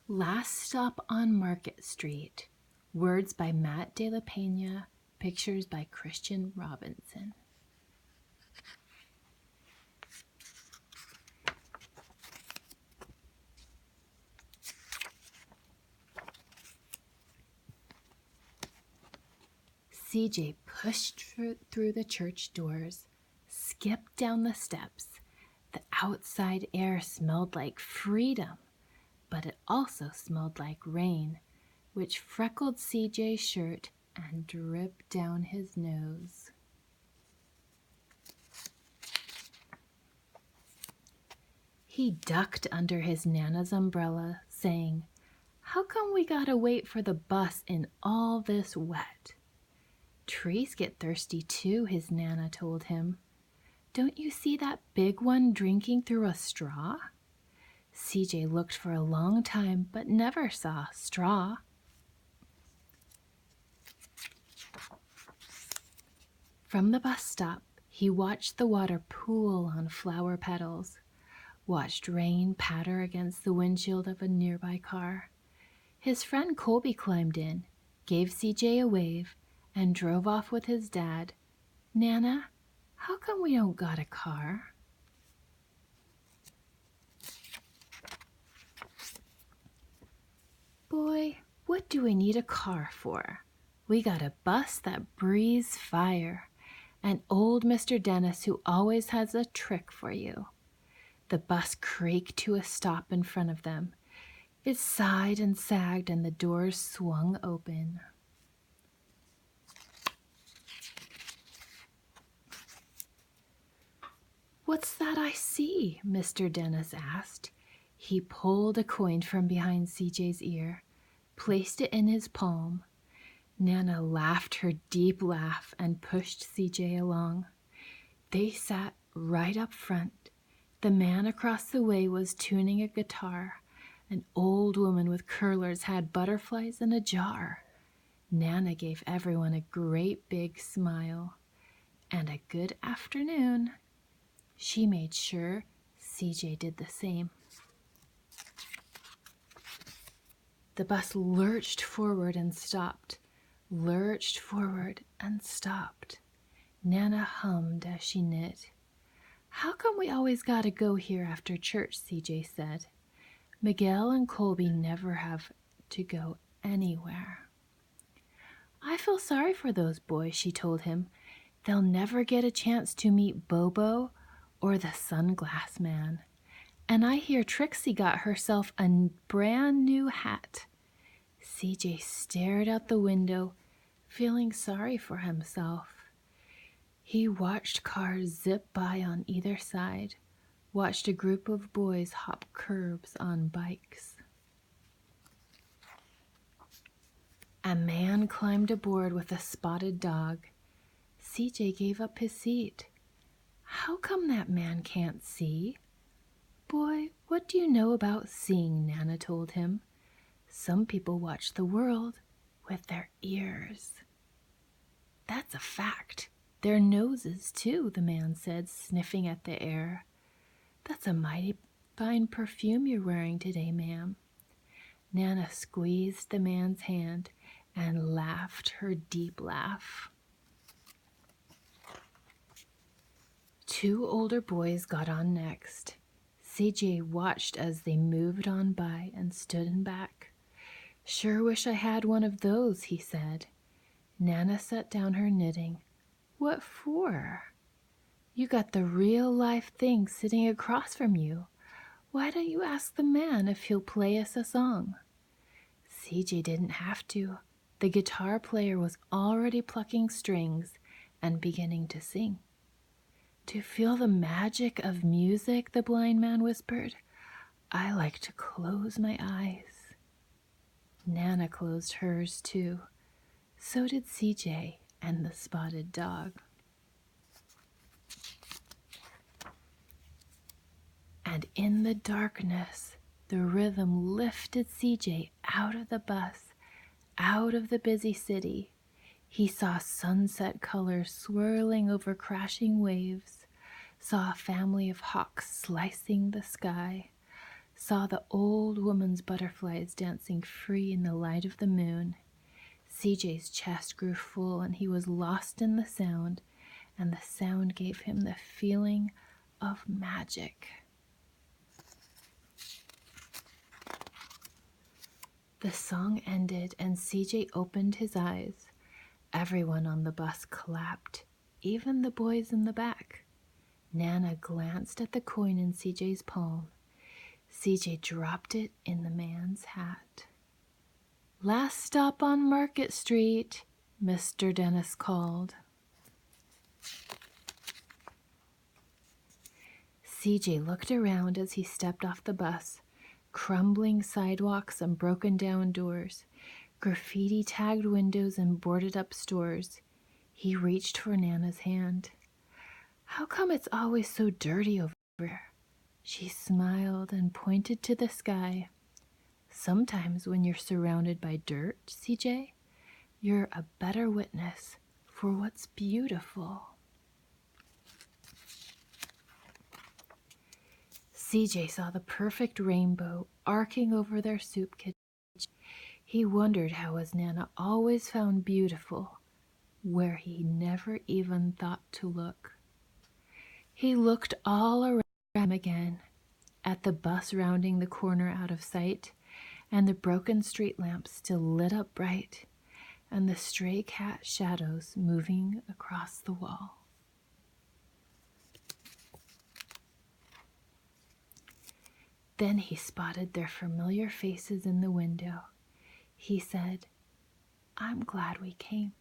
Last Stop on Market Street. Words by Matt de la Peña. Pictures by Christian Robinson. CJ pushed through the church doors, skipped down the steps. The outside air smelled like freedom, but it also smelled like rain, which freckled CJ's shirt and dripped down his nose. He ducked under his Nana's umbrella, saying, "How come we gotta wait for the bus in all this wet?" "Trees get thirsty too," his Nana told him. "Don't you see that big one drinking through a straw?" CJ looked for a long time but never saw straw. From the bus stop, he watched the water pool on flower petals, watched rain patter against the windshield of a nearby car. His friend Colby climbed in, gave CJ a wave, and drove off with his dad. "Nana, how come we don't got a car?" "Boy, what do we need a car for? We got a bus that breathes fire, and old Mr. Dennis who always has a trick for you." The bus creaked to a stop in front of them. It sighed and sagged, and the doors swung open. "What's that I see?" Mr. Dennis asked. He pulled a coin from behind CJ's ear, placed it in his palm. Nana laughed her deep laugh and pushed CJ along. They sat right up front. The man across the way was tuning a guitar. An old woman with curlers had butterflies in a jar. Nana gave everyone a great big smile and a good afternoon. She made sure CJ did the same. The bus lurched forward and stopped, lurched forward and stopped. Nana hummed as she knit. "How come we always gotta go here after church?" CJ said. "Miguel and Colby never have to go anywhere." "I feel sorry for those boys," she told him. "They'll never get a chance to meet Bobo or the Sunglass Man. And I hear Trixie got herself a brand new hat." CJ stared out the window, feeling sorry for himself. He watched cars zip by on either side, watched a group of boys hop curbs on bikes. A man climbed aboard with a spotted dog. CJ gave up his seat. "How come that man can't see?" "Boy, what do you know about seeing?" Nana told him. "Some people watch the world with their ears." "That's a fact. Their noses, too," the man said, sniffing at the air. "That's a mighty fine perfume you're wearing today, ma'am." Nana squeezed the man's hand and laughed her deep laugh. Two older boys got on next. CJ watched as they moved on by and stood in back. "Sure wish I had one of those," he said. Nana set down her knitting. "What for?" "You got the real-life thing sitting across from you. Why don't you ask the man if he'll play us a song?" CJ didn't have to. The guitar player was already plucking strings and beginning to sing. "To feel the magic of music," the blind man whispered, "I like to close my eyes." Nana closed hers too. So did CJ and the spotted dog. And in the darkness, the rhythm lifted CJ out of the bus, out of the busy city. He saw sunset colors swirling over crashing waves, saw a family of hawks slicing the sky, saw the old woman's butterflies dancing free in the light of the moon. CJ's chest grew full and he was lost in the sound, and the sound gave him the feeling of magic. The song ended and CJ opened his eyes. Everyone on the bus clapped, even the boys in the back. Nana glanced at the coin in CJ's palm. CJ dropped it in the man's hat. "Last stop on Market Street," Mr. Dennis called. CJ looked around as he stepped off the bus. Crumbling sidewalks and broken down doors, graffiti-tagged windows and boarded-up stores. He reached for Nana's hand. "How come it's always so dirty over here?" She smiled and pointed to the sky. "Sometimes when you're surrounded by dirt, CJ, you're a better witness for what's beautiful." CJ saw the perfect rainbow arcing over their soup kitchen. He wondered how his Nana always found beautiful where he never even thought to look. He looked all around him again, at the bus rounding the corner out of sight, and the broken street lamps still lit up bright, and the stray cat shadows moving across the wall. Then he spotted their familiar faces in the window. He said, "I'm glad we came."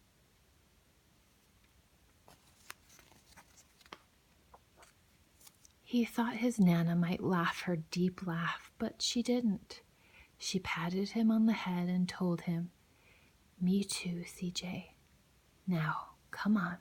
He thought his Nana might laugh her deep laugh, but she didn't. She patted him on the head and told him, "Me too, CJ. Now, come on."